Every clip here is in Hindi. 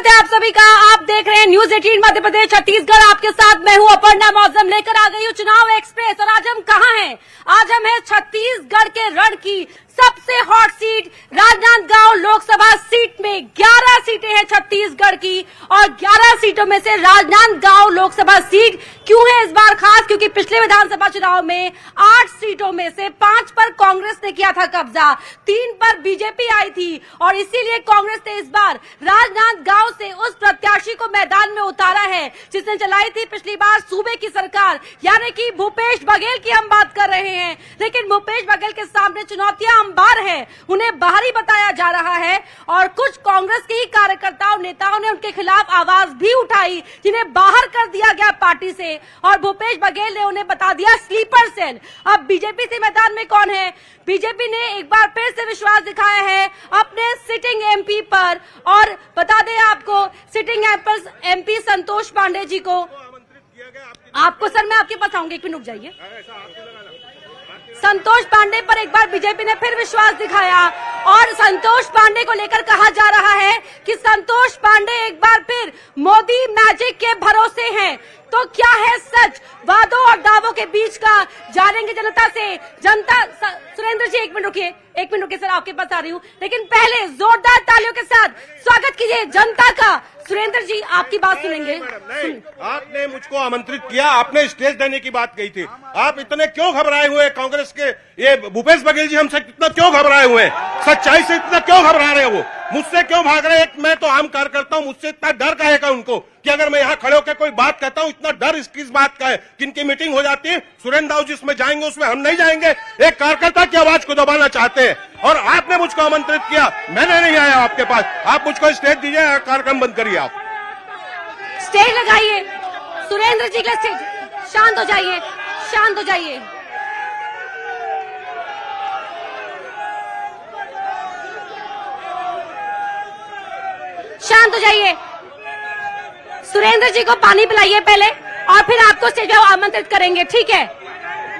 स्वागत है आप सभी का। आप देख रहे हैं न्यूज 18 मध्य प्रदेश छत्तीसगढ़। आपके साथ मैं हूं अपर्णा मौजम, लेकर आ गई हूं चुनाव एक्सप्रेस। और आज हम कहां हैं? आज हम हैं छत्तीसगढ़ के रण की सबसे hot seat Rajnandgaon Lok Sabha seat में। 11 सीटें हैं छत्तीसगढ़ की और 11 सीटों में से राजनांदगांव लोकसभा सीट क्यों है इस बार खास? क्योंकि पिछले विधानसभा चुनाव में 8 सीटों में से 5 पर कांग्रेस ने किया था कब्जा, 3 पर बीजेपी आई थी और इसीलिए कांग्रेस ने इस बार राजनांदगांव से उस प्रत्याशी को मैदान में उतारा है जिसने चलाई थी पिछली बार सूबे की सरकार, यानी कि भूपेश बघेल की हम बात कर रहे हैं। लेकिन भूपेश बघेल के सामने चुनौतियां अंबार है, उन्हें बाहरी बताया जा रहा है और कुछ कांग्रेस के ही कार्यकर्ताओं नेताओं ने उनके खिलाफ आवाज भी उठाई जिन्हें बाहर कर दिया गया पार्टी से और भूपेश बघेल ने उन्हें बता दिया स्लीपर सेल। अब बीजेपी से मैदान में कौन है? बीजेपी ने एक बार फिर से विश्वास दिखाया है अपने सिटिंग एमपी पर और बता दें आपको सिटिंग एमपी संतोष पांडे जी को आपको सर मैं आपके पास आऊंगी, एक मिनट रुक जाइए। संतोष पांडे पर एक बार बीजेपी ने फिर विश्वास दिखाया और संतोष पांडे को लेकर कहा जा रहा है कि संतोष पांडे एक बार फिर मोदी मैजिक के भरोसे हैं। तो क्या है सच वादों और दावों के बीच का? जानेंगे जनता से। जनता सुरेंद्र जी एक मिनट रुकिए सर, आपके पास आ रही हूँ, लेकिन पहले जोरदार तालियों के साथ स्वागत कीजिए जनता का। सुरेंद्र जी आपकी बात सुनेंगे। आपने मुझको आमंत्रित किया, आपने स्टेज देने की बात कही थी। आप इतने क्यों घबराए हुए? कांग्रेस के ये भूपेश बघेल जी हमसे इतना क्यों घबराए हुए? सच्चाई से इतना क्यों घबरा रहे हैं? वो मुझसे क्यों भाग रहे हैं? मैं तो आम कार्यकर्ता हूँ, मुझसे इतना डर का है उनको कि अगर मैं यहाँ खड़े होकर कोई बात कहता हूँ, इतना डर किस बात का है? किनकी मीटिंग हो जाती है, सुरेंद्र दाऊ जिसमें जाएंगे उसमें हम नहीं जाएंगे। एक कार्यकर्ता की आवाज को दबाना चाहते हैं और आपने मुझको आमंत्रित किया, मैंने नहीं आया आपके पास। आप मुझको स्टेज दीजिए, कार्यक्रम बंद करिए। आप स्टेज लगाइए सुरेंद्र जी के स्टेज। शांत हो जाइए, शांत हो जाइए। शांत हो जाइए। सुरेंद्र जी को पानी पिलाइए पहले और फिर आपको स्टेज पे आमंत्रित करेंगे, ठीक है?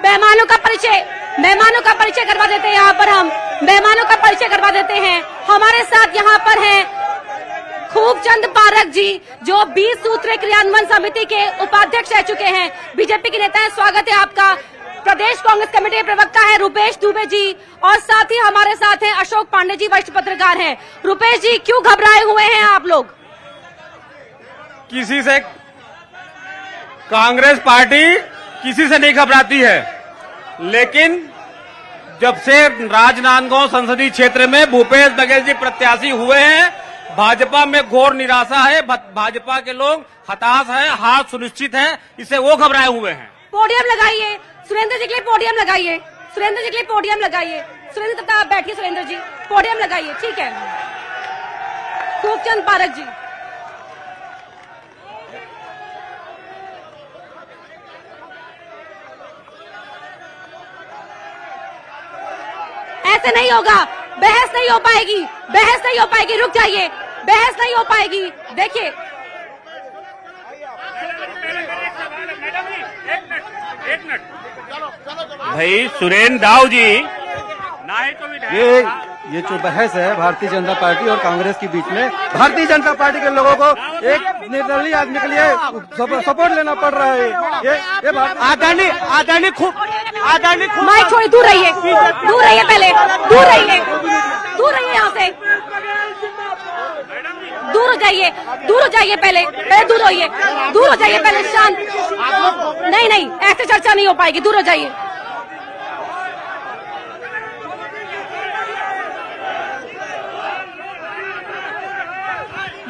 मेहमानों का परिचय करवा देते हैं। यहाँ पर हम मेहमानों का परिचय करवा देते हैं। हमारे साथ यहाँ पर हैं खूबचंद पारक जी जो 20 सूत्रीय क्रियान्वयन समिति के उपाध्यक्ष रह चुके हैं, बीजेपी के नेता हैं। स्वागत है आपका। प्रदेश कांग्रेस कमेटी के प्रवक्ता है रूपेश दुबे जी और साथ ही हमारे साथ हैं अशोक पांडे जी, वरिष्ठ पत्रकार हैं। रूपेश जी क्यों घबराए हुए हैं आप लोग? किसी से कांग्रेस पार्टी किसी से नहीं घबराती है, लेकिन जब से राजनांदगांव संसदीय क्षेत्र में भूपेश बघेल जी प्रत्याशी हुए हैं, भाजपा में घोर निराशा है। भाजपा के लोग हताश है, हार सुनिश्चित है, इससे वो घबराए हुए हैं। पोडियम लगाइए सुरेंद्र जी के लिए, पोडियम लगाइए सुरेंद्र जी के लिए, पोडियम लगाइए। सुरेंद्र तब आप बैठिए, सुरेंद्र जी पोडियम लगाइए, ठीक है? खूबचंद पारक जी ऐसे नहीं होगा, बहस नहीं हो पाएगी, बहस नहीं हो पाएगी। रुक जाइए, बहस नहीं हो पाएगी। देखिए भाई सुरेंद्र दाऊ जी ये जो बहस है भारतीय जनता पार्टी और कांग्रेस के बीच में, भारतीय जनता पार्टी के लोगों को एक निर्दलीय आदमी के लिए सपोर्ट लेना पड़ रहा है। ये आदानी खूब माइक छोड़िए, दूर रहिए, पहले दूर रहिए यहाँ से, दूर हो जाइए पहले दूर हो जाइए पहले। शांत, नहीं ऐसे चर्चा नहीं हो पाएगी, दूर हो जाइए।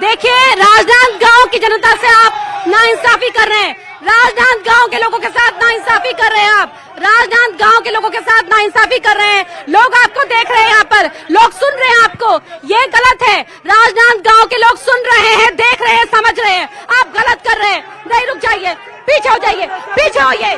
देखिए राजनांदगांव की जनता से आप नाइंसाफी कर रहे हैं, राजनांदगांव के लोगों के साथ नाइंसाफी कर रहे हैं आप, राजनांदगांव के लोगों के साथ नाइंसाफी कर रहे हैं। लोग आपको देख रहे हैं, यहाँ पर लोग सुन रहे हैं आपको, ये गलत है। राजनांदगांव के लोग सुन रहे हैं, देख रहे हैं, समझ रहे हैं, आप गलत कर रहे हैं। नहीं, रुक जाइए, पीछे हो जाइए, पीछे होइए।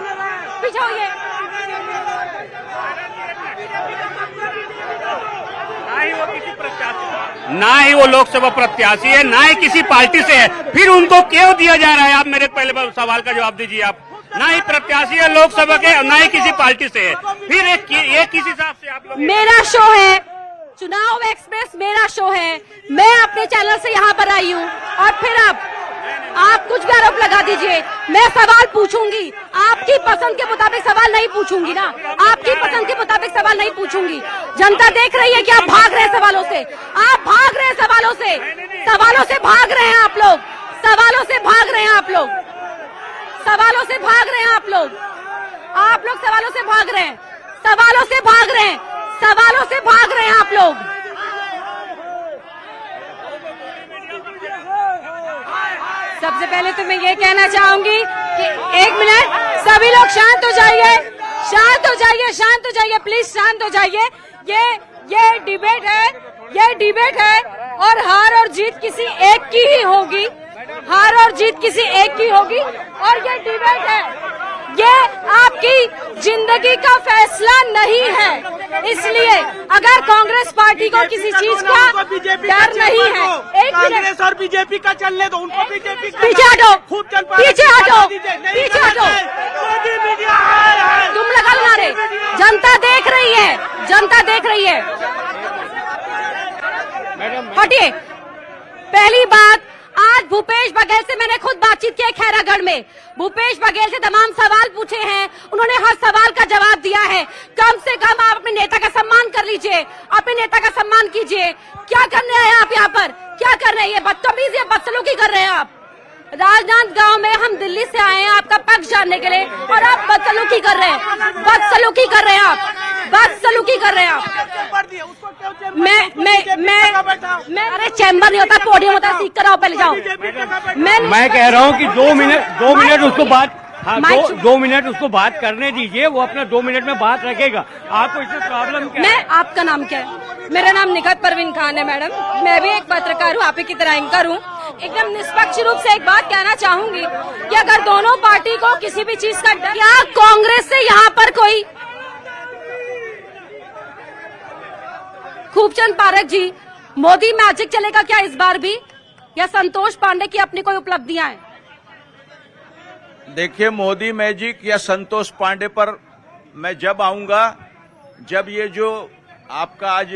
ना ही वो लोकसभा प्रत्याशी है, ना ही किसी पार्टी से है, फिर उनको क्यों दिया जा रहा है? आप मेरे पहले सवाल का जवाब दीजिए। आप ना ही प्रत्याशी है लोकसभा के, ना ही किसी पार्टी से है, फिर एक किस हिसाब से आप लोग? मेरा शो है, चुनाव एक्सप्रेस मेरा शो है, मैं अपने चैनल से यहाँ पर आई हूँ और फिर आप कुछ भी आरोप लगा दीजिए, मैं सवाल पूछूंगी, आपकी पसंद के मुताबिक सवाल नहीं पूछूंगी ना, आपकी पसंद के मुताबिक सवाल नहीं पूछूंगी। जनता देख रही है कि आप भाग रहे हैं सवालों से, आप भाग रहे हैं सवालों से, सवालों से भाग रहे हैं आप लोग, सवालों से भाग रहे हैं आप लोग, सवालों से भाग रहे हैं आप लोग सवालों से भाग रहे हैं, सवालों से भाग रहे हैं, सवालों से भाग रहे हैं आप लोग। सबसे पहले तो मैं ये कहना चाहूंगी कि एक मिनट, सभी लोग शांत हो जाइए, शांत हो जाइए, शांत हो जाइए, प्लीज शांत हो जाइए। ये डिबेट है और हार और जीत किसी एक की ही होगी, हार और जीत किसी एक की होगी और ये डिबेट है, ये आपकी जिंदगी का फैसला नहीं है। इसलिए अगर कांग्रेस पार्टी को किसी चीज का डर नहीं है, एक कांग्रेस और बीजेपी का चलने दो, उनको बीजेपी पीछे हटो, पीछे हटो, पीछे हटो, तुम लगा ना रे, जनता देख रही है, जनता देख रही है, हटिए। पहली बात, आज भूपेश बघेल से मैंने खुद बातचीत की खैरागढ़ में, भूपेश बघेल से तमाम सवाल पूछे हैं, उन्होंने हर सवाल का जवाब दिया है। कम से कम आप अपने नेता का सम्मान कर लीजिए, अपने नेता का सम्मान कीजिए। क्या करने आए आप यहाँ पर, क्या कर रहे हैं, बदतमीजी या बदसलूकी कर रहे हैं आप। राजनांदगांव में हम दिल्ली से आए हैं आपका पक्ष जानने के लिए और आप बदसलूकी कर रहे हैं, बदसलूकी कर रहे हैं आप, बदसलूकी कर रहे हैं आप। मैं अरे चैम्बर नहीं होता, पोडियम होता, सीख कर आओ, पहले जाओ। मैं कह रहा हूँ कि 2 मिनट उसको बात, हाँ, 2 मिनट उसको बात करने दीजिए, वो अपना 2 मिनट में बात रखेगा। आपको इसमें प्रॉब्लम क्या है? आपका नाम क्या है? मेरा नाम निखत परवीन खान है मैडम, मैं भी एक पत्रकार हूँ, आप ही की तरह एंकर हूँ। एकदम निष्पक्ष रूप से एक बात कहना चाहूंगी कि अगर दोनों पार्टी को किसी भी चीज का डर, क्या कांग्रेस से यहाँ पर कोई, खूबचंद पारक जी, मोदी मैजिक चलेगा क्या इस बार भी, या संतोष पांडे की अपनी कोई उपलब्धियां हैं? देखिए, मोदी मैजिक या संतोष पांडे पर मैं जब आऊंगा जब ये जो आपका आज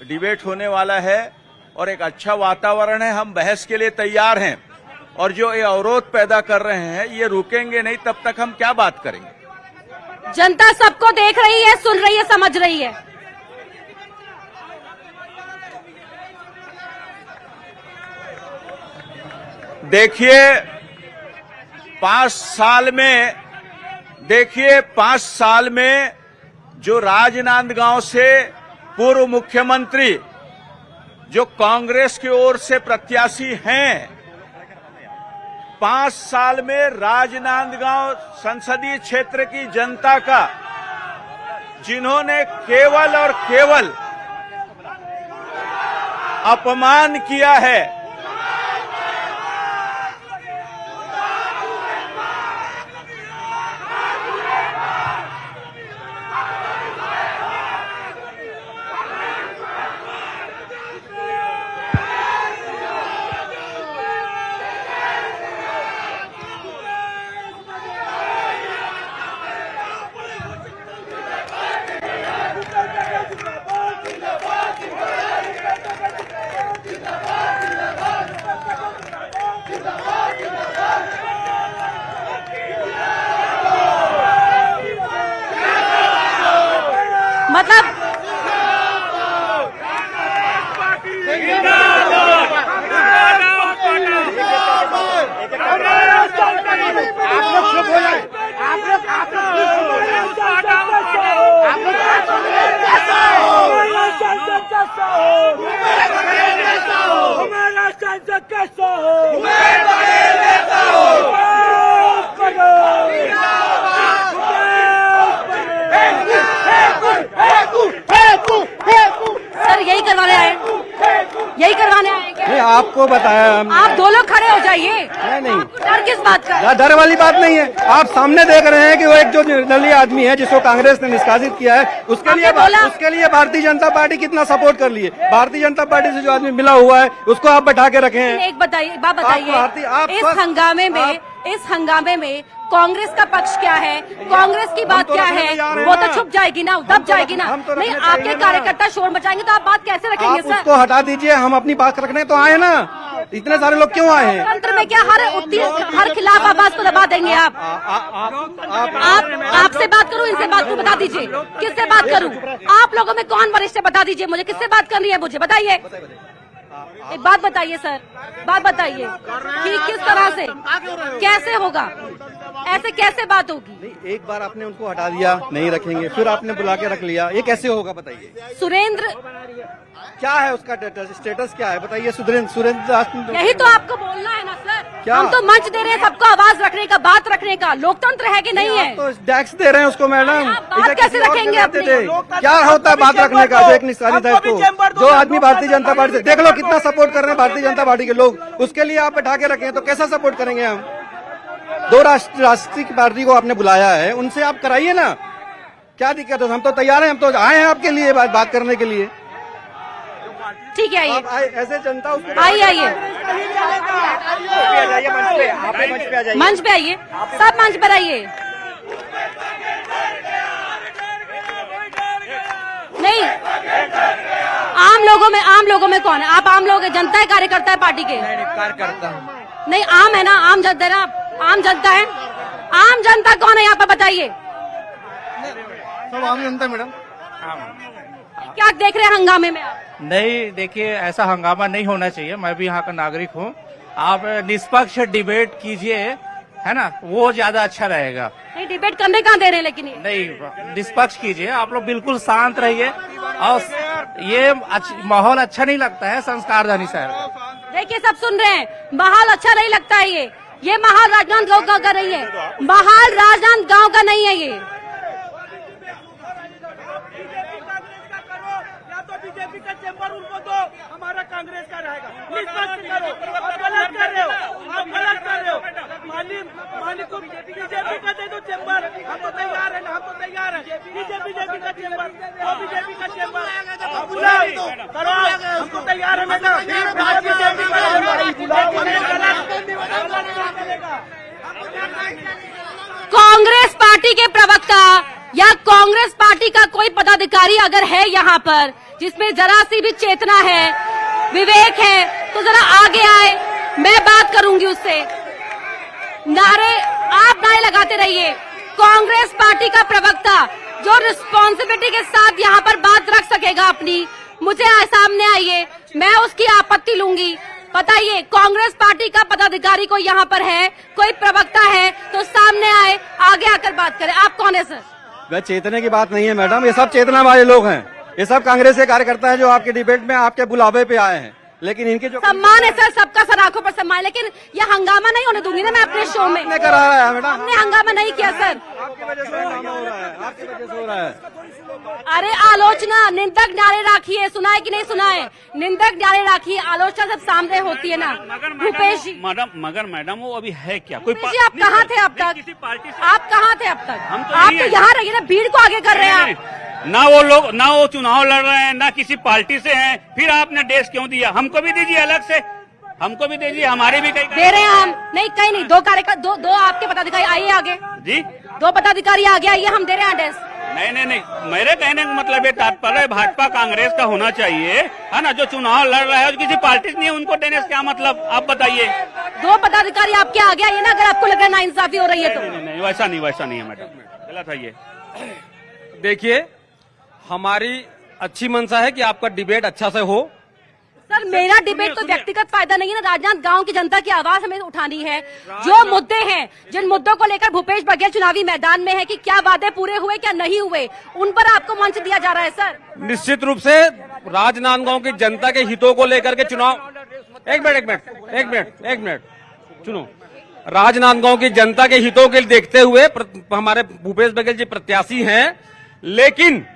डिबेट होने वाला है और एक अच्छा वातावरण है, हम बहस के लिए तैयार हैं। और जो ये अवरोध पैदा कर रहे हैं ये रुकेंगे नहीं, तब तक हम क्या बात करेंगे। जनता सबको देख रही है, सुन रही है, समझ रही है। देखिए 5 साल में जो राजनांदगांव से पूर्व मुख्यमंत्री जो कांग्रेस की ओर से प्रत्याशी हैं, 5 साल में राजनांदगांव संसदीय क्षेत्र की जनता का जिन्होंने केवल और केवल अपमान किया है, मतलब सर यही करवाने आए, यही करवाने आए क्या? नहीं, आपको बताया हमने। आप दो लोग खड़े हो जाइए। नहीं डर किस बात का है? डर वाली बात नहीं है। आप सामने देख रहे हैं कि वो एक जो निर्दलीय आदमी है जिसको कांग्रेस ने निष्कासित किया है, उसके लिए भारतीय जनता पार्टी कितना सपोर्ट कर ली है। भारतीय जनता पार्टी से जो आदमी मिला हुआ है उसको आप बैठा के रखे हैं। एक बात बताइए, इस हंगामे में कांग्रेस का पक्ष क्या है, कांग्रेस की बात तो क्या रखने है, जा रहे हैं वो ना। तो छुप जाएगी ना, दब जाएगी ना। हम तो नहीं, रखने आपके चाहिए ना। कार्यकर्ता शोर मचाएंगे तो आप बात कैसे रखेंगे आप सर? उसको हटा दीजिए, हम अपनी बात रखने तो आए ना। इतने सारे लोग क्यों आए हैं? तंत्र में क्या हर खिलाफ आवाज को दबा देंगे आप? आपसे बात करूं, इनसे बात करूं, बता दीजिए किससे बात करूं? आप लोगों में कौन वरिष्ठ है, बता दीजिए मुझे, किससे बात करनी है मुझे बताइए। एक बात बताइए सर, बात बताइए कि किस तरह से, कैसे होगा, ऐसे कैसे बात होगी? नहीं, एक बार आपने उनको हटा दिया, नहीं रखेंगे, फिर आपने बुला के रख लिया, ये कैसे होगा बताइए? सुरेंद्र, क्या है उसका स्टेटस क्या है बताइए? सुरेंद्र दास, यही तो आपको बोलना है ना सर। क्या? हम तो मंच दे रहे हैं सबको आवाज रखने का, बात रखने का। लोकतंत्र है कि नहीं है? आप तो टैक्स दे रहे हैं उसको मैडम। आप बात कैसे रखेंगे अपनी? क्या होता है बात रखने का? जो एक निस्तारित है इसको, जो आदमी भारतीय जनता पार्टी से, देख लो कितना सपोर्ट कर रहे हैं भारतीय जनता पार्टी के लोग, उसके लिए आप बैठा के रखे हैं तो कैसा सपोर्ट करेंगे हम? दो राष्ट्रीय पार्टी को आपने बुलाया है, उनसे आप कराइए ना, क्या दिक्कत है? हम तो तैयार हैं, हम तो आए हैं आपके लिए बात करने के लिए। ठीक है, आइए आप ऐसे जनता उसको आइए आइए मंच पे आइए, सब मंच पर आइए। नहीं, आम लोगों में कौन है? आप आम लोग हैं, जनता है, कार्यकर्ता है पार्टी के? कार्यकर्ता नहीं, आम है ना, आम जनता है ना, आम जनता है। आम जनता कौन है यहाँ पर बताइए? सब आम जनता मैडम। क्या देख रहे हैं हंगामे में आप? नहीं, देखिए ऐसा हंगामा नहीं होना चाहिए। मैं भी यहाँ का नागरिक हूँ। आप निष्पक्ष डिबेट कीजिए, है ना, वो ज्यादा अच्छा रहेगा। नहीं, डिबेट करने कहाँ दे रहे हैं लेकिन ये? नहीं, निष्पक्ष कीजिए, आप लोग बिल्कुल शांत रहिए। और ये माहौल अच्छा नहीं लगता है संस्कारधानी शहर का। देखिए, सब सुन रहे हैं, माहौल अच्छा नहीं लगता है ये माहौल राजनांदगांव का नहीं है, माहौल राजनांदगांव का नहीं है ये। बीजेपी का चेंबर उनको दो, हमारा कांग्रेस का रहेगा। निष्पक्ष करो, आप गलत कर रहे हो, आप गलत कर रहे हो। माली को बीजेपी का दे दो चेंबर, हम तो तैयार है ना, हम तो तैयार है। बीजेपी का चेंबर, वो बीजेपी का चेंबर करो, हम तो तैयार है मैडम। बीजेपी कांग्रेस पार्टी के प्रवक्ता या कांग्रेस पार्टी का कोई पदाधिकारी अगर है यहाँ पर जिसमें जरा सी भी चेतना है, विवेक है, तो जरा आगे आए, मैं बात करूंगी उससे। आप नारे लगाते रहिए। कांग्रेस पार्टी का प्रवक्ता जो रिस्पॉन्सिबिलिटी के साथ यहाँ पर बात रख सकेगा अपनी, मुझे सामने आइए, मैं उसकी आपत्ति लूंगी। बताइए, कांग्रेस पार्टी का पदाधिकारी कोई यहाँ पर है, कोई प्रवक्ता है तो सामने आए, आगे आकर बात करें। आप कौन है सर? वह चेतने की बात नहीं है मैडम, ये सब चेतना वाले लोग हैं, ये सब कांग्रेस के कार्यकर्ता हैं जो आपके डिबेट में आपके बुलावे पे आए हैं। लेकिन इनके जो सम्मान है सर, सबका सर आंखों पर सम्मान है, लेकिन ये हंगामा नहीं होने दूंगी ना मैं अपने शो में। आपने करा रहा है मैडम, हमने हंगामा नहीं किया सर। आपकी वजह से हंगामा हो रहा है, आपकी वजह से हो रहा है। अरे आलोचना, निंदक नारे राखिए, सुना है कि नहीं सुना है? निंदक नारे राखिए, आलोचना सब सामने होती है ना। भूपेश जी, मगर मैडम वो अभी है क्या? कोई भूपेश जी, आप कहाँ थे अब तक? किसी पार्टी से आप कहाँ थे अब तक? हम तो आप नहीं तो हैं। यहाँ रहिए ना, भीड़ को आगे कर रहे हैं आप। ना वो लोग, ना वो चुनाव लड़ रहे हैं, ना किसी पार्टी से हैं, फिर आपने ड्रेस क्यों दिया? हमको भी दीजिए अलग से, हमको भी दीजिए, हमारे भी कई दे रहे हैं हम। नहीं, कहीं नहीं, दो कार्यकर्ता, दो आपके पदाधिकारी आइए आगे, जी। दो पदाधिकारी आगे आइए, हम दे रहे हैं ड्रेस। नहीं, मेरे कहने का मतलब ये तात्पर्य भाजपा कांग्रेस का होना चाहिए, है ना। जो चुनाव लड़ रहा है और किसी पार्टी से नहीं है, उनको देने से क्या मतलब, आप बताइए। दो पदाधिकारी आपके आगे आइए ना, अगर आपको लग रहा है नाइंसाफी हो रही है तो। नहीं, वैसा नहीं है मैडम, गलत है ये। देखिए, हमारी अच्छी मंशा है कि आपका डिबेट अच्छा से हो। सर, मेरा डिबेट तो व्यक्तिगत फायदा नहीं है ना, राजनांदगांव की जनता की आवाज हमें उठानी है। जो मुद्दे हैं, जिन मुद्दों को लेकर भूपेश बघेल चुनावी मैदान में है कि क्या वादे पूरे हुए, क्या नहीं हुए, उन पर आपको मंच दिया जा रहा है सर। निश्चित रूप से राजनांदगांव की जनता के हितों को लेकर के चुनाव, एक मिनट सुनो, राजनांदगांव की जनता के हितों के देखते हुए हमारे भूपेश बघेल जी प्रत्याशी हैं। लेकिन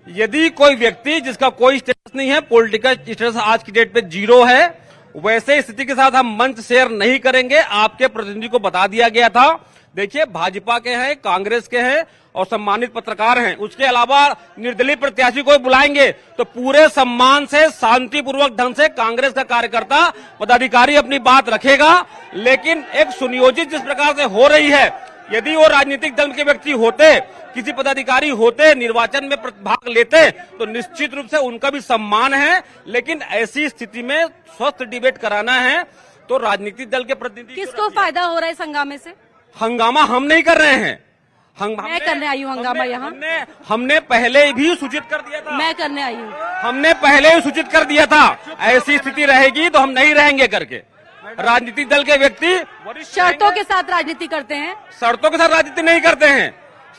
यदि कोई व्यक्ति जिसका कोई स्टेटस नहीं है, पॉलिटिकल स्टेटस आज की डेट पे 0 है, वैसे स्थिति के साथ हम मंच शेयर नहीं करेंगे। आपके प्रतिनिधि को बता दिया गया था। देखिए, भाजपा के हैं, कांग्रेस के हैं और सम्मानित पत्रकार हैं, उसके अलावा निर्दलीय प्रत्याशी को बुलाएंगे तो पूरे सम्मान से, शांतिपूर्वक ढंग से कांग्रेस का कार्यकर्ता पदाधिकारी अपनी बात रखेगा। लेकिन एक सुनियोजित जिस प्रकार से हो रही है, यदि वो राजनीतिक दल के व्यक्ति होते, किसी पदाधिकारी होते, निर्वाचन में भाग लेते, तो निश्चित रूप से उनका भी सम्मान है। लेकिन ऐसी स्थिति में स्वस्थ डिबेट कराना है तो राजनीतिक दल के प्रतिनिधि किसको फायदा हो रहा है इस हंगामे से? हंगामा हम नहीं कर रहे हैं। मैं करने आई हूँ हंगामा यहाँ। हमने पहले भी सूचित कर दिया था। मैं करने आई हूँ। हमने पहले ही सूचित कर दिया था ऐसी स्थिति रहेगी तो हम नहीं रहेंगे करके। राजनीतिक दल के व्यक्ति शर्तों के साथ राजनीति करते हैं। शर्तों के साथ राजनीति नहीं करते हैं।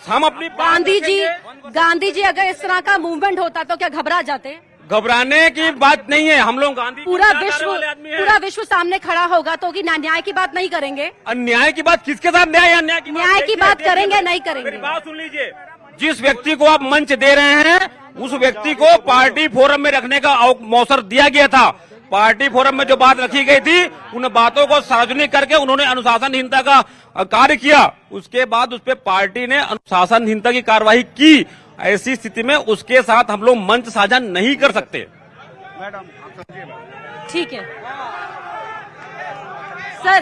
हम अपनी गांधी जी अगर इस तरह का मूवमेंट होता तो क्या घबरा जाते? घबराने की बात नहीं है। हम लोग गांधी पूरा विश्व सामने खड़ा होगा तो कि न्याय की बात नहीं करेंगे? अन्याय की बात किसके साथ? न्याय की बात करेंगे नहीं करेंगे? मेरी बात सुन लीजिए। जिस व्यक्ति को आप मंच दे रहे हैं उस व्यक्ति को पार्टी फोरम में रखने का मौसर दिया गया था। पार्टी फोरम में जो बात रखी गई थी उन बातों को सार्वजनिक करके उन्होंने अनुशासनहीनता का कार्य किया। उसके बाद उस पर पार्टी ने अनुशासनहीनता की कार्रवाई की। ऐसी स्थिति में उसके साथ हम लोग मंच साझा नहीं कर सकते। ठीक है सर।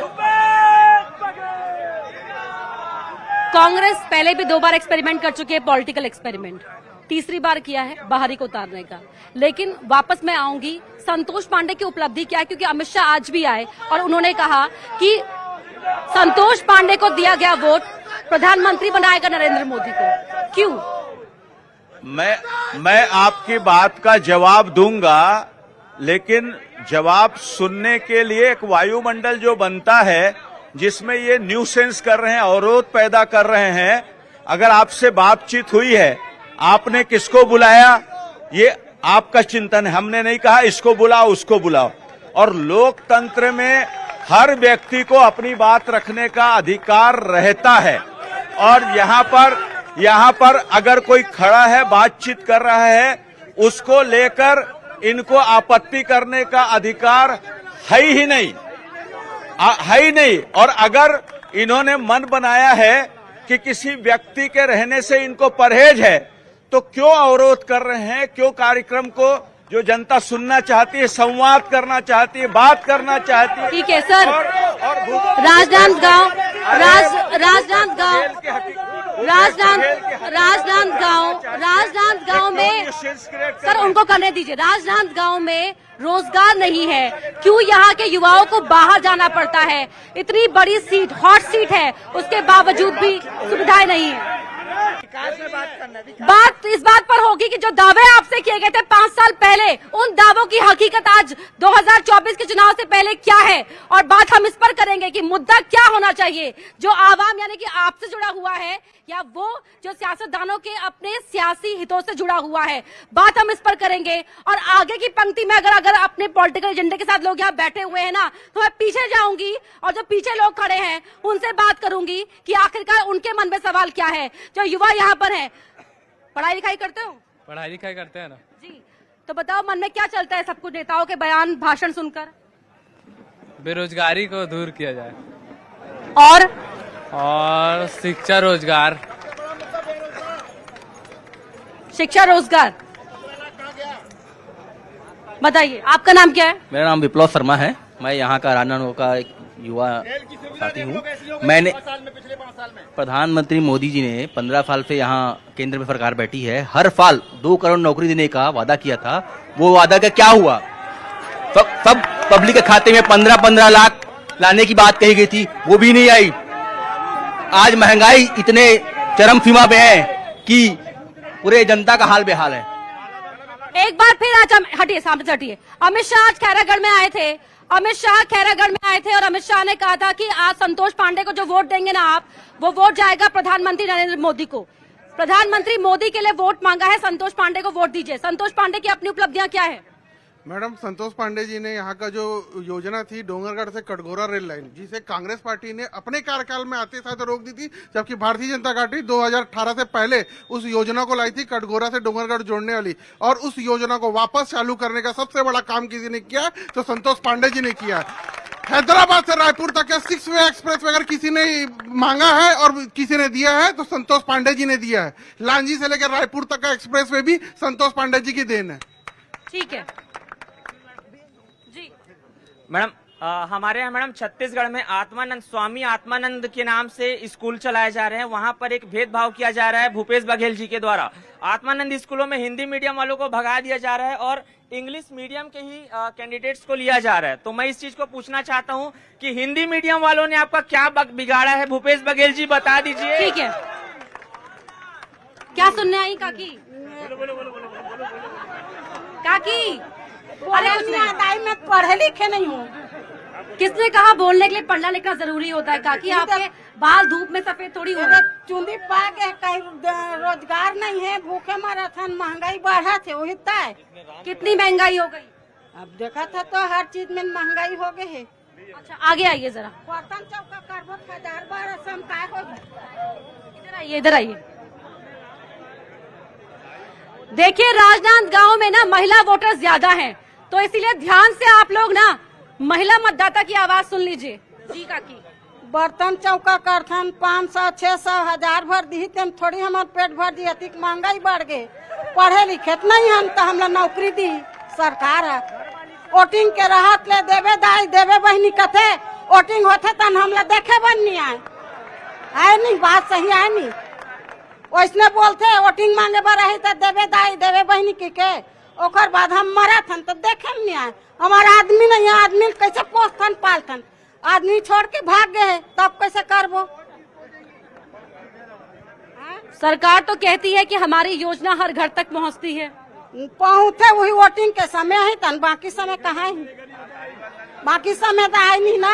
कांग्रेस पहले भी 2 बार एक्सपेरिमेंट कर चुकी है, पॉलिटिकल एक्सपेरिमेंट। तीसरी बार किया है बहारी को उतारने का। लेकिन वापस मैं आऊंगी, संतोष पांडे की उपलब्धि क्या है? क्योंकि अमित शाह आज भी आए और उन्होंने कहा कि संतोष पांडे को दिया गया वोट प्रधानमंत्री बनाएगा नरेंद्र मोदी को। क्यों? मैं आपकी बात का जवाब दूंगा, लेकिन जवाब सुनने के लिए एक वायुमंडल जो बनता है जिसमें ये न्यूसेंस कर रहे हैं, अवरोध पैदा कर रहे हैं। अगर आपसे बातचीत हुई है, आपने किसको बुलाया, ये आपका चिंतन है। हमने नहीं कहा इसको बुलाओ उसको बुलाओ। और लोकतंत्र में हर व्यक्ति को अपनी बात रखने का अधिकार रहता है। और यहाँ पर अगर कोई खड़ा है, बातचीत कर रहा है, उसको लेकर इनको आपत्ति करने का अधिकार है ही नहीं, है ही नहीं। और अगर इन्होंने मन बनाया है कि किसी व्यक्ति के रहने से इनको परहेज है, तो क्यों अवरोध कर रहे हैं? क्यों कार्यक्रम को जो जनता सुनना चाहती है, संवाद करना चाहती है, बात करना चाहती है? ठीक है सर। और राजनांदगांव में सर उनको करने दीजिए। राजनांदगांव में रोजगार नहीं है, क्यों यहाँ के युवाओं को बाहर जाना पड़ता है? इतनी बड़ी सीट, हॉट सीट है, उसके बावजूद भी सुविधाएं नहीं है। बात इस बात पर होगी कि जो दावे आपसे किए गए थे 5 साल पहले, उन दावों की हकीकत आज 2024 के चुनाव से पहले क्या है? और बात हम इस पर करेंगे कि मुद्दा क्या होना चाहिए, जो आवाम यानी कि आपसे जुड़ा हुआ है या वो जो सियासतदानों के अपने सियासी हितों से जुड़ा हुआ है। बात हम इस पर करेंगे। और आगे की पंक्ति में अगर अपने पॉलिटिकल एजेंडे के साथ लोग यहाँ बैठे हुए हैं ना, तो मैं पीछे जाऊंगी और जो पीछे लोग खड़े हैं उनसे बात करूंगी कि आखिरकार उनके मन में सवाल क्या है। जो युवा यहाँ पर है, पढ़ाई लिखाई करते हो? पढ़ाई लिखाई करते हैं ना जी। तो बताओ मन में क्या चलता है सब कुछ नेताओं के बयान भाषण सुनकर? बेरोजगारी को दूर किया जाए और शिक्षा रोजगार। बताइए आपका नाम क्या है? मेरा नाम विप्लव शर्मा है। मैं यहाँ का राजनांदगांव का एक युवा साथी हूँ। मैंने प्रधानमंत्री मोदी जी ने 15 साल से यहाँ केंद्र में सरकार बैठी है, हर साल 2 करोड़ नौकरी देने का वादा किया था। वो वादा का क्या हुआ? सब पब्लिक के खाते में 15-15 लाख लाने की बात कही गई थी, वो भी नहीं आई। आज महंगाई इतने चरम सीमा पे है कि पूरे जनता का हाल बेहाल है। एक बार फिर आज हटिए, सामने से हटिए। अमित शाह आज खैरागढ़ में आए थे। और अमित शाह ने कहा था कि आज संतोष पांडे को जो वोट देंगे ना आप, वो वोट जाएगा प्रधानमंत्री नरेंद्र मोदी को। प्रधानमंत्री मोदी के लिए वोट मांगा है, संतोष पांडे को वोट दीजिए। संतोष पांडे की अपनी उपलब्धियां क्या है? मैडम, संतोष पांडे जी ने यहाँ का जो योजना थी डोंगरगढ़ से कटघोरा रेल लाइन, जिसे कांग्रेस पार्टी ने अपने कार्यकाल में आते साथ रोक दी थी, जबकि भारतीय जनता पार्टी 2018 से पहले उस योजना को लाई थी, कटघोरा से डोंगरगढ़ जोड़ने वाली। और उस योजना को वापस चालू करने का सबसे बड़ा काम किसी ने किया तो संतोष पांडे जी ने किया। हैदराबाद से रायपुर तक के 6 वे एक्सप्रेस अगर किसी ने मांगा है और किसी ने दिया है तो संतोष पांडे जी ने दिया है। लांजी से लेकर रायपुर तक का एक्सप्रेस वे भी संतोष पांडे जी की देन है। ठीक है। मैडम, हमारे यहाँ मैडम छत्तीसगढ़ में आत्मानंद, स्वामी आत्मानंद के नाम से स्कूल चलाए जा रहे हैं। वहाँ पर एक भेदभाव किया जा रहा है भूपेश बघेल जी के द्वारा। आत्मानंद स्कूलों में हिंदी मीडियम वालों को भगा दिया जा रहा है और इंग्लिश मीडियम के ही कैंडिडेट्स को लिया जा रहा है। तो मैं इस चीज को पूछना चाहता हूँ कि हिंदी मीडियम वालों ने आपका क्या बिगाड़ा है? भूपेश बघेल जी बता दीजिए। ठीक है, क्या सुनने आई काकी? काकी अरे मैं पढ़े लिखे नहीं हूँ। किसने कहा बोलने के लिए पढ़ना लिखना जरूरी होता है? काकी आपके बाल धूप में सफेद थोड़ी हो गए। चुंदी पा के कहीं रोजगार नहीं है, भूखे मरा था, महंगाई बढ़ा थे वही तय। कितनी महंगाई हो गई? अब देखा था तो हर चीज में महंगाई हो गई है। अच्छा आगे आइए जरा। बर्तन चौका करबो 1000 सम काय हो। इधर आइए, इधर आइए। देखिए राजनांदगांव में ना महिला वोटर ज्यादा हैं, तो इसीलिए ध्यान से आप लोग ना महिला मतदाता की आवाज सुन लीजिए। जी काकी। बर्तन चौका करथन 500 600 1000 भर दी तेम थोड़ी हमार पेट भर दी। अतिक महंगाई बढ़ गए, पढ़े लिखे नहीं हम तो हमरा नौकरी दी सरकार है। वोटिंग के राहत ले देवे दाई देवे बहनी कथे वोटिंग होते तन हमला देखे बननी आए नहीं। बात सही है नहीं, वैसने बोलते वोटिंग मांगे बर रही तो देवे दाई देवे बहनी के ओकर बाद हम मरा थन तो देखे नहीं आए। हमारा आदमी नहीं है, आदमी कैसे पोसथन पालथन? आदमी छोड़ के भाग गए तब कैसे करबो? सरकार तो कहती है कि हमारी योजना हर घर तक पहुंचती है। पहुँचे वही वोटिंग के समय ही तन, बाकी समय कहाँ ही? बाकी समय तो आए नहीं ना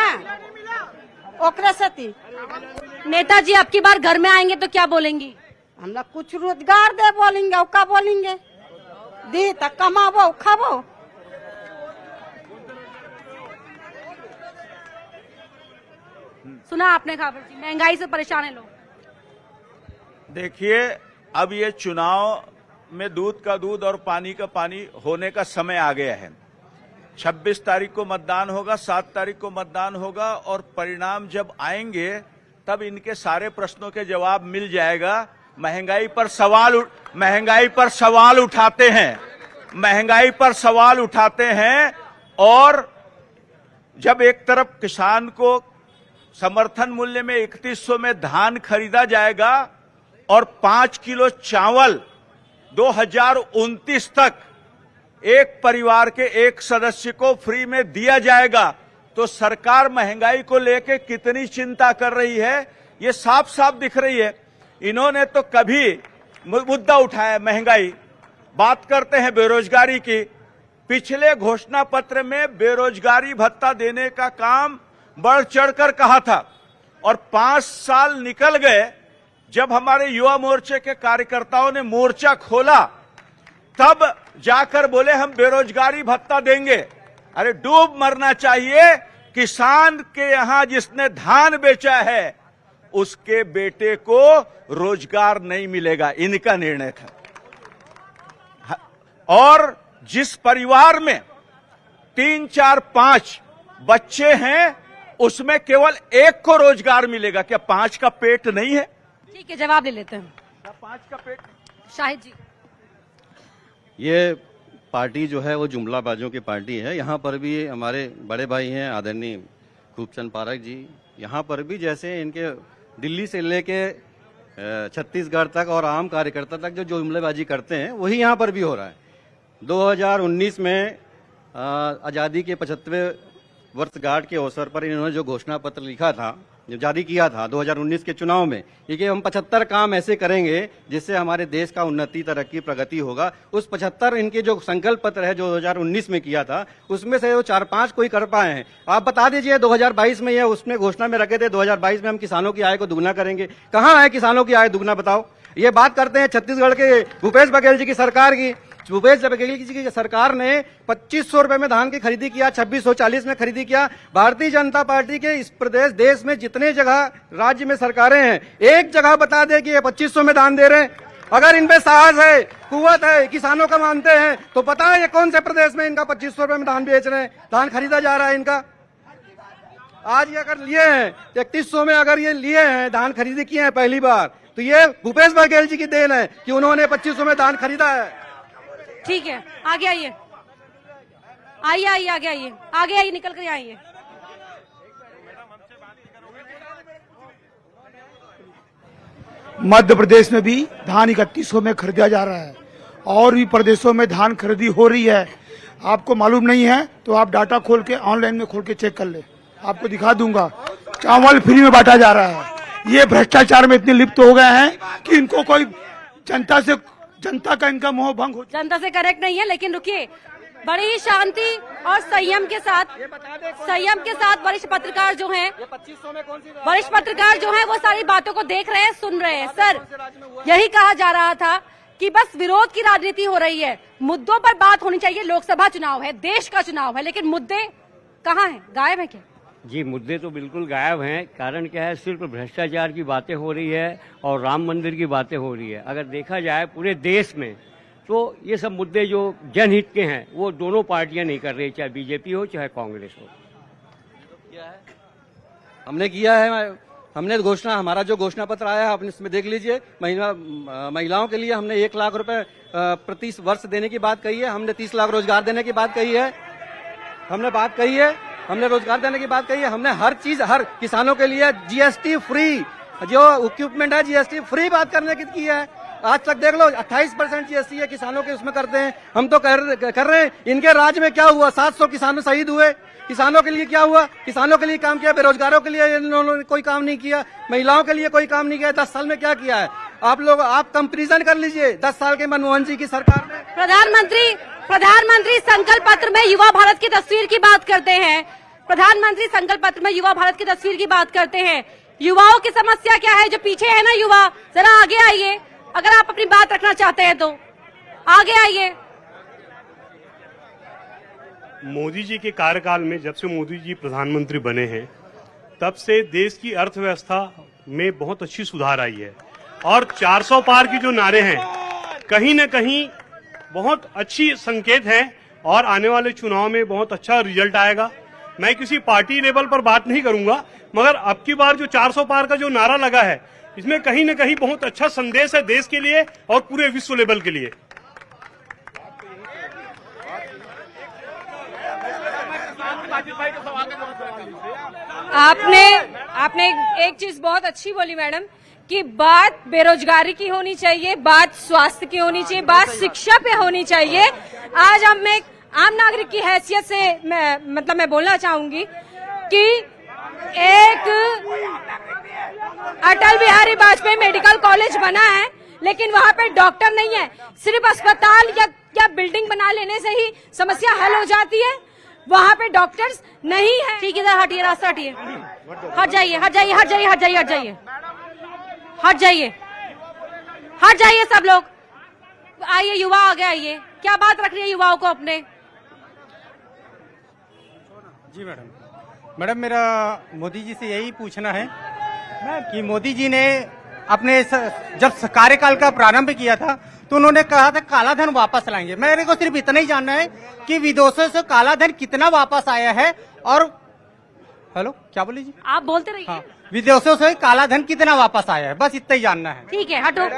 ओकरे से थी। नेताजी आपकी बार घर में आएंगे तो क्या बोलेंगी? हम लोग कुछ रोजगार दे बोलेंगे, का बोलेंगे दी तक कमाबो खाबो। सुना आपने खबर जी, महंगाई से परेशान है लोग। देखिए, अब ये चुनाव में दूध का दूध और पानी का पानी होने का समय आ गया है। 26 तारीख को मतदान होगा, 7 तारीख को मतदान होगा और परिणाम जब आएंगे तब इनके सारे प्रश्नों के जवाब मिल जाएगा। महंगाई पर सवाल उठाते हैं, महंगाई पर सवाल उठाते हैं। और जब एक तरफ किसान को समर्थन मूल्य में 3100 में धान खरीदा जाएगा और 5 किलो चावल 2029 तक एक परिवार के एक सदस्य को फ्री में दिया जाएगा, तो सरकार महंगाई को लेकर कितनी चिंता कर रही है ये साफ साफ दिख रही है। इन्होंने तो कभी मुद्दा उठाया महंगाई, बात करते हैं बेरोजगारी की। पिछले घोषणा पत्र में बेरोजगारी भत्ता देने का काम बढ़ चढ़कर कहा था और 5 साल निकल गए। जब हमारे युवा मोर्चे के कार्यकर्ताओं ने मोर्चा खोला तब जाकर बोले हम बेरोजगारी भत्ता देंगे। अरे डूब मरना चाहिए। किसान के यहां जिसने धान बेचा है उसके बेटे को रोजगार नहीं मिलेगा, इनका निर्णय था। और जिस परिवार में 3 4 5 बच्चे हैं उसमें केवल एक को रोजगार मिलेगा। क्या 5 का पेट नहीं है? ठीक है, जवाब ले लेते हैं। 5 का पेट। शाहिद जी, ये पार्टी जो है वो जुमलाबाजों की पार्टी है। यहाँ पर भी हमारे बड़े भाई हैं आदरणीय खूबचंद पारक जी, यहाँ पर भी जैसे इनके दिल्ली से लेके छत्तीसगढ़ तक और आम कार्यकर्ता तक जो जुमलेबाजी करते हैं वही यहाँ पर भी हो रहा है। 2019 में आज़ादी के 75वें वर्षगांठ के अवसर पर इन्होंने जो घोषणा पत्र लिखा था, जो जारी किया था 2019 के चुनाव में, ये कि हम 75 काम ऐसे करेंगे जिससे हमारे देश का उन्नति तरक्की प्रगति होगा। उस 75 इनके जो संकल्प पत्र है जो 2019 में किया था उसमें से वो 4-5 कोई कर पाए हैं। आप बता दीजिए 2022 में ये उसमें घोषणा में रखे थे 2022 में हम किसानों की आय को दुगना करेंगे। कहाँ है किसानों की आय दुगना बताओ? ये बात करते हैं छत्तीसगढ़ के भूपेश बघेल जी की सरकार की। भूपेश बघेल जी की सरकार ने 2500 रुपए में धान की खरीदी किया, 2640 में खरीदी किया। भारतीय जनता पार्टी के इस प्रदेश देश में जितने जगह राज्य में सरकारें हैं, एक जगह बता दे कि ये 2500 में धान दे रहे हैं। अगर इनमें साहस है, कुवत है, किसानों का मानते हैं तो पता है ये कौन से प्रदेश में इनका 2500 रुपए में धान बेच रहे हैं, धान खरीदा जा रहा है इनका। आज ये अगर लिए हैं 3100 में, अगर ये लिए हैं धान खरीदी किए हैं पहली बार, तो ये भूपेश बघेल जी की देन है कि उन्होंने 2500 में धान खरीदा है। ठीक है, आगे आइए, आइए आइए, आगे आइए, आगे आइए, निकल कर आइए। मध्य प्रदेश में भी धान 3100 में खरीदा जा रहा है और भी प्रदेशों में धान खरीदी हो रही है। आपको मालूम नहीं है तो आप डाटा खोल के ऑनलाइन में खोल के चेक कर ले, आपको दिखा दूंगा। चावल फ्री में बांटा जा रहा है। ये भ्रष्टाचार में इतने लिप्त हो गए हैं कि इनको कोई जनता का इनका मोह भंग हो। जनता से करेक्ट नहीं है, लेकिन रुकिए, बड़ी ही शांति और संयम के साथ वरिष्ठ पत्रकार जो हैं वो सारी बातों को देख रहे हैं, सुन रहे हैं। सर, यही कहा जा रहा था कि बस विरोध की राजनीति हो रही है, मुद्दों पर बात होनी चाहिए। लोकसभा चुनाव है, देश का चुनाव है, लेकिन मुद्दे कहाँ हैं? गायब है क्या? जी, मुद्दे तो बिल्कुल गायब हैं। कारण क्या है, सिर्फ भ्रष्टाचार की बातें हो रही है और राम मंदिर की बातें हो रही है। अगर देखा जाए पूरे देश में तो ये सब मुद्दे जो जनहित के हैं वो दोनों पार्टियां नहीं कर रही, चाहे बीजेपी हो चाहे कांग्रेस हो। हमने किया है, हमने घोषणा, हमारा जो घोषणा पत्र आया है आप इसमें देख लीजिए। महिलाओं के लिए हमने 1 लाख रुपए प्रति वर्ष देने की बात कही है। हमने 30 लाख रोजगार देने की बात कही है। हमने रोजगार देने की बात कही है। हमने हर चीज, हर किसानों के लिए जीएसटी फ्री, जो इक्विपमेंट है जीएसटी फ्री बात करने की है। आज तक देख लो 28% जीएसटी है किसानों के, उसमें करते हैं। हम तो कर रहे हैं। इनके राज्य में क्या हुआ? 700 किसान शहीद हुए। किसानों के लिए क्या हुआ? किसानों के लिए काम किया, बेरोजगारों के लिए इन्होंने कोई काम नहीं किया, महिलाओं के लिए कोई काम नहीं किया। 10 साल में क्या किया है? आप कंपेरिजन कर लीजिए 10 साल के मनमोहन जी की सरकार में। प्रधानमंत्री संकल्प पत्र में युवा भारत की तस्वीर की बात करते हैं। प्रधानमंत्री संकल्प पत्र में युवा भारत की तस्वीर की बात करते हैं। युवाओं की समस्या क्या है? जो पीछे है ना युवा, जरा आगे आइए। अगर आप अपनी बात रखना चाहते हैं तो आगे आइए। मोदी जी के कार्यकाल में, जब से मोदी जी प्रधानमंत्री बने हैं, तब से देश की अर्थव्यवस्था में बहुत अच्छी सुधार आई है। और 400 पार की जो नारे हैं, कहीं न कहीं बहुत अच्छी संकेत हैं और आने वाले चुनाव में बहुत अच्छा रिजल्ट आएगा। मैं किसी पार्टी लेवल पर बात नहीं करूंगा, मगर अब की बार जो 400 पार का जो नारा लगा है, इसमें कहीं न कहीं बहुत अच्छा संदेश है देश के लिए और पूरे विश्व लेवल के लिए। आपने एक चीज बहुत अच्छी बोली मैडम, कि बात बेरोजगारी की होनी चाहिए, बात स्वास्थ्य की होनी चाहिए, बात शिक्षा पे होनी चाहिए। आज हम एक आम नागरिक की हैसियत से मैं बोलना चाहूंगी कि एक अटल बिहारी वाजपेयी मेडिकल कॉलेज बना है, लेकिन वहाँ पे डॉक्टर नहीं है। सिर्फ अस्पताल या बिल्डिंग बना लेने से ही समस्या हल हो जाती है? वहाँ पे डॉक्टर्स नहीं है। ठीक है, इधर हटिए, रास्ता हटिए, हट जाइए सब लोग। आइए, युवा आगे आइए। क्या बात रख रही है युवाओं को अपने? जी मैडम, मेरा मोदी जी से यही पूछना है कि मोदी जी ने अपने जब कार्यकाल का प्रारंभ किया था तो उन्होंने कहा था काला धन वापस लाएंगे। मेरे को सिर्फ इतना ही जानना है कि विदेशों से काला धन कितना वापस आया है। और हेलो, क्या बोले जी? आप बोलते रहिए। हाँ, विदेशों से काला धन कितना वापस आया है, बस इतना ही जानना है। ठीक है, हटो।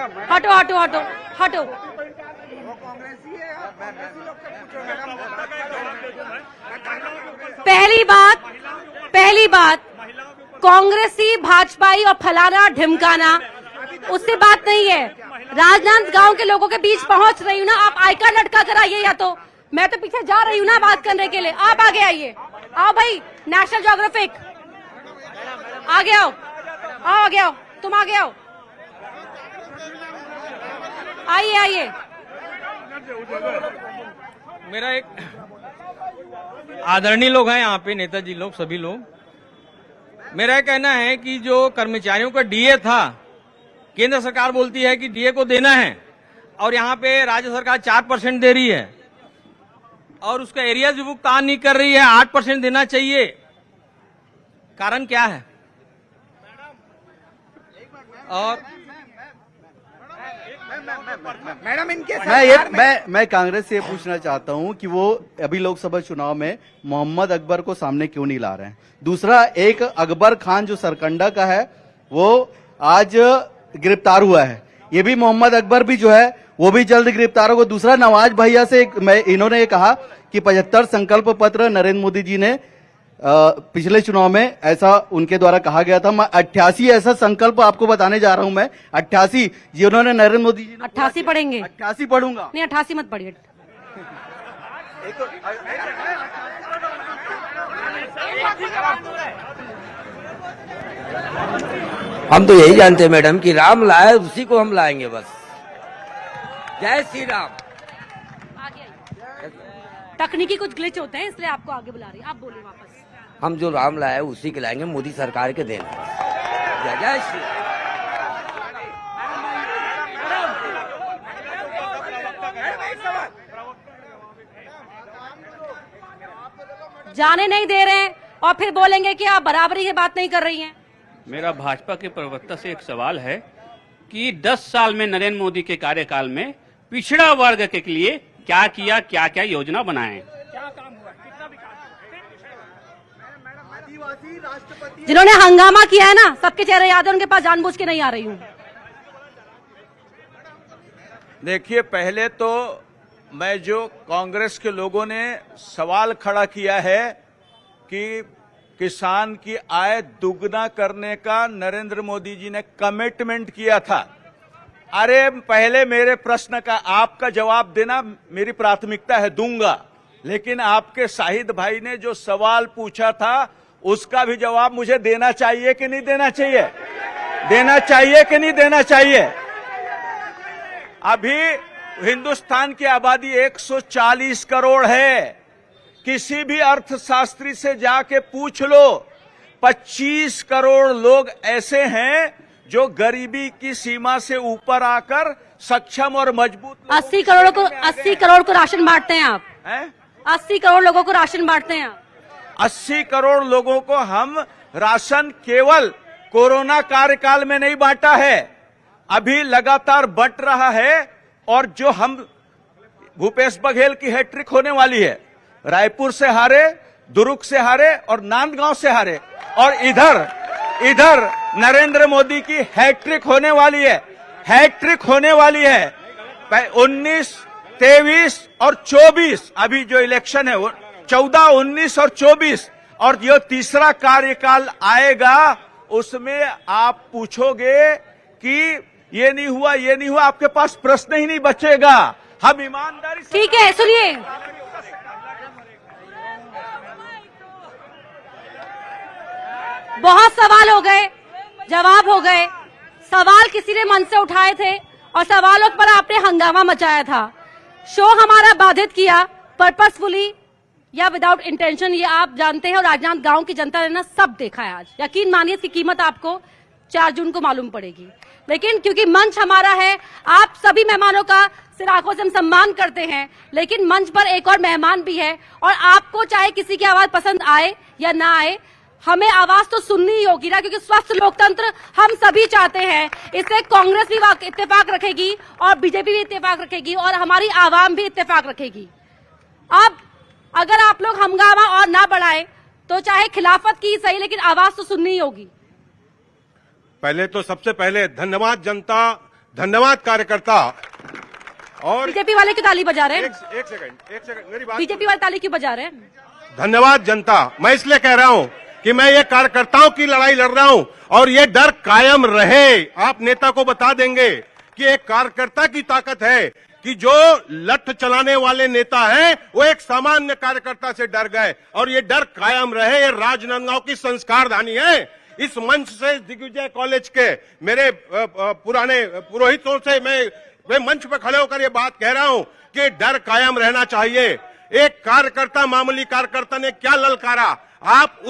पहली बात कांग्रेसी, भाजपाई और फलाना ढिमकाना, उससे बात नहीं है। राजनांदगांव के लोगों के बीच पहुंच रही हूँ ना, आप आई कार्ड लटका कर आइए, या तो मैं तो पीछे जा रही हूँ ना बात करने के लिए। आप आगे आइए, आओ भाई, नेशनल ज्योग्राफिक आगे आओ, तुम आगे आओ, आइए। मेरा एक आदरणीय लोग हैं यहाँ पे, नेताजी लोग, सभी लोग, मेरा कहना है कि जो कर्मचारियों का डीए था, केंद्र सरकार बोलती है कि डीए को देना है और यहाँ पे राज्य सरकार 4% दे रही है और उसका एरिया भी भुगतान नहीं कर रही है। 8% देना चाहिए, कारण क्या है? और मैडम, इनके मैं कांग्रेस से पूछना चाहता हूं कि वो अभी लोकसभा चुनाव में मोहम्मद अकबर को सामने क्यों नहीं ला रहे हैं। दूसरा, एक अकबर खान जो सरकंडा का है वो आज गिरफ्तार हुआ है। ये भी मोहम्मद अकबर भी जो है वो भी जल्द गिरफ्तार होगा। दूसरा, नवाज भैया से इन्होंने ये कहा कि 75 संकल्प पत्र नरेंद्र मोदी जी ने पिछले चुनाव में ऐसा उनके द्वारा कहा गया था। मैं 88 ऐसा संकल्प आपको बताने जा रहा हूं। मैं 88 जिन्होंने नरेंद्र मोदी जी 88 पढ़ेंगे? 88 पढ़ूंगा। नहीं 88 मत पढ़िए। हम तो यही जानते हैं मैडम कि राम लाए उसी को हम लाएंगे बस। जय श्री राम। तकनीकी कुछ ग्लिच होते हैं इसलिए आपको आगे बुला रही है। आप बोलिए वापस। हम जो राम लाए उसी के लाएंगे, मोदी सरकार के देना। जय जय श्री जाने नहीं दे रहे हैं और फिर बोलेंगे कि आप बराबरी की बात नहीं कर रही हैं। मेरा भाजपा के प्रवक्ता से एक सवाल है कि 10 साल में नरेंद्र मोदी के कार्यकाल में पिछड़ा वर्ग के लिए क्या किया, क्या क्या योजना बनाए? जिन्होंने हंगामा किया है ना, सबके चेहरे याद है, उनके पास जानबूझ के नहीं आ रही हूँ। देखिए, पहले तो मैं जो कांग्रेस के लोगों ने सवाल खड़ा किया है कि किसान की आय दुगना करने का नरेंद्र मोदी जी ने कमिटमेंट किया था। अरे पहले मेरे प्रश्न का आपका जवाब देना मेरी प्राथमिकता है, दूंगा। लेकिन आपके शाहिद भाई ने जो सवाल पूछा था उसका भी जवाब मुझे देना चाहिए कि नहीं देना चाहिए? देना चाहिए कि नहीं देना चाहिए? अभी हिंदुस्तान की आबादी 140 करोड़ है। किसी भी अर्थशास्त्री से जाके पूछ लो, 25 करोड़ लोग ऐसे हैं जो गरीबी की सीमा से ऊपर आकर सक्षम और मजबूत 80 करोड़ को राशन बांटते हैं आप हैं? 80 करोड़ लोगों को राशन बांटते हैं आप। 80 करोड़ लोगों को हम राशन केवल कोरोना कार्यकाल में नहीं बांटा है, अभी लगातार बंट रहा है। और जो हम भूपेश बघेल की हैट्रिक होने वाली है, रायपुर से हारे, दुर्ग से हारे और नांदगांव से हारे, और इधर नरेंद्र मोदी की हैट्रिक होने वाली है। हैट्रिक होने वाली है 19, 23 और 24। अभी जो इलेक्शन है वो 14, 19 और 24, और जो तीसरा कार्यकाल आएगा उसमें आप पूछोगे कि ये नहीं हुआ, ये नहीं हुआ, आपके पास प्रश्न ही नहीं बचेगा। हम ईमानदारी से। ठीक है, सुनिए, बहुत सवाल हो गए, जवाब हो गए। सवाल किसी ने मन से उठाए थे और सवालों पर आपने हंगामा मचाया था। शो हमारा बाधित किया, पर्पसफुली या विदाउट इंटेंशन, ये आप जानते हैं। और राजनांदगांव की जनता ने ना सब देखा है आज। यकीन मानिए इसकी कीमत आपको 4 जून को मालूम पड़ेगी। लेकिन क्योंकि मंच हमारा है, आप सभी मेहमानों का सिर आंखों से हम सम्मान करते हैं, लेकिन मंच पर एक और मेहमान भी है और आपको चाहे किसी की आवाज पसंद आए या ना आए, हमें आवाज तो सुननी ही होगी ना, क्योंकि स्वस्थ लोकतंत्र हम सभी चाहते हैं। इससे कांग्रेस भी इत्तेफाक रखेगी और बीजेपी भी इत्तेफाक रखेगी और हमारी आवाम भी इत्तेफाक रखेगी। अब अगर आप लोग हंगामा और ना बढ़ाए तो चाहे खिलाफत की सही, लेकिन आवाज तो सुननी ही होगी। पहले तो सबसे पहले धन्यवाद जनता, धन्यवाद कार्यकर्ता। और बीजेपी वाले क्यों ताली बजा रहे हैं? एक सेकंड मेरी बात। बीजेपी वाले ताली क्यों बजा रहे हैं? धन्यवाद जनता, मैं इसलिए कह रहा हूं कि मैं ये कार्यकर्ताओं की लड़ाई लड़ रहा हूं और ये डर कायम रहे। आप नेता को बता देंगे कि एक कार्यकर्ता की ताकत है कि जो लठ चलाने वाले नेता हैं वो एक सामान्य कार्यकर्ता से डर गए, और ये डर कायम रहे। ये राजनांदगांव की संस्कारधानी है। इस मंच से दिग्विजय कॉलेज के मेरे पुराने पुरोहितों से मैं मंच पर खड़े होकर ये बात कह रहा हूं कि डर कायम रहना चाहिए। एक कार्यकर्ता, मामूली कार्यकर्ता ने क्या ललकारा, आप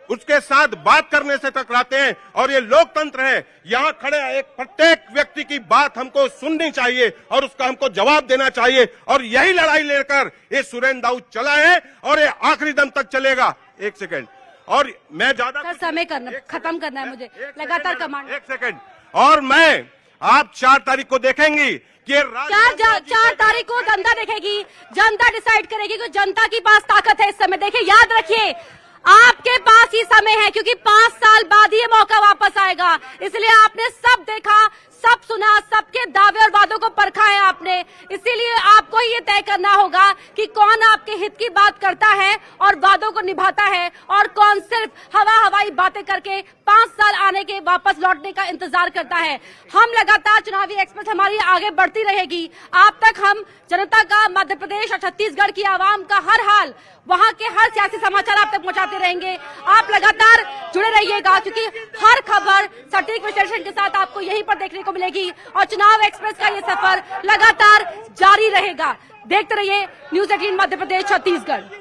उसके साथ बात करने से टकराते हैं। और ये लोकतंत्र है, यहाँ खड़े एक प्रत्येक व्यक्ति की बात हमको सुननी चाहिए और उसका हमको जवाब देना चाहिए। और यही लड़ाई लेकर ये सुरेंद्र दाऊद चला है और ये आखिरी दम तक चलेगा। एक सेकंड, और मैं ज्यादा समय खत्म करना है मुझे, लगातार कमांड। एक सेकंड, और मैं आप 4 तारीख को देखेंगी कि 4 तारीख को जनता देखेगी, जनता डिसाइड करेगी कि जनता के पास ताकत है इस समय। देखिए, याद रखिए, आपके पास ही समय है, क्योंकि 5 साल बाद ये मौका वापस आएगा। इसलिए आपने सब देखा, सब सुना, सबके दावे और वादों को परखा है आपने, इसीलिए आपको ही ये तय करना होगा कि कौन आपके हित की बात करता है और वादों को निभाता है और कौन सिर्फ हवाई बातें करके 5 साल आने के वापस लौटने का इंतजार करता है। हम लगातार चुनावी एक्सप्रेस हमारी आगे बढ़ती रहेगी। आप तक हम जनता का, मध्य प्रदेश और छत्तीसगढ़ की आवाम का हर हाल, वहां के हर सियासी समाचार आप तक पहुंचाते रहेंगे। आप लगातार जुड़े रहिएगा क्योंकि हर खबर सटीक विश्लेषण के साथ आपको यहीं पर देखने को मिलेगी और चुनाव एक्सप्रेस का ये सफर लगातार जारी रहेगा। देखते रहिए न्यूज़ 18 मध्य प्रदेश छत्तीसगढ़।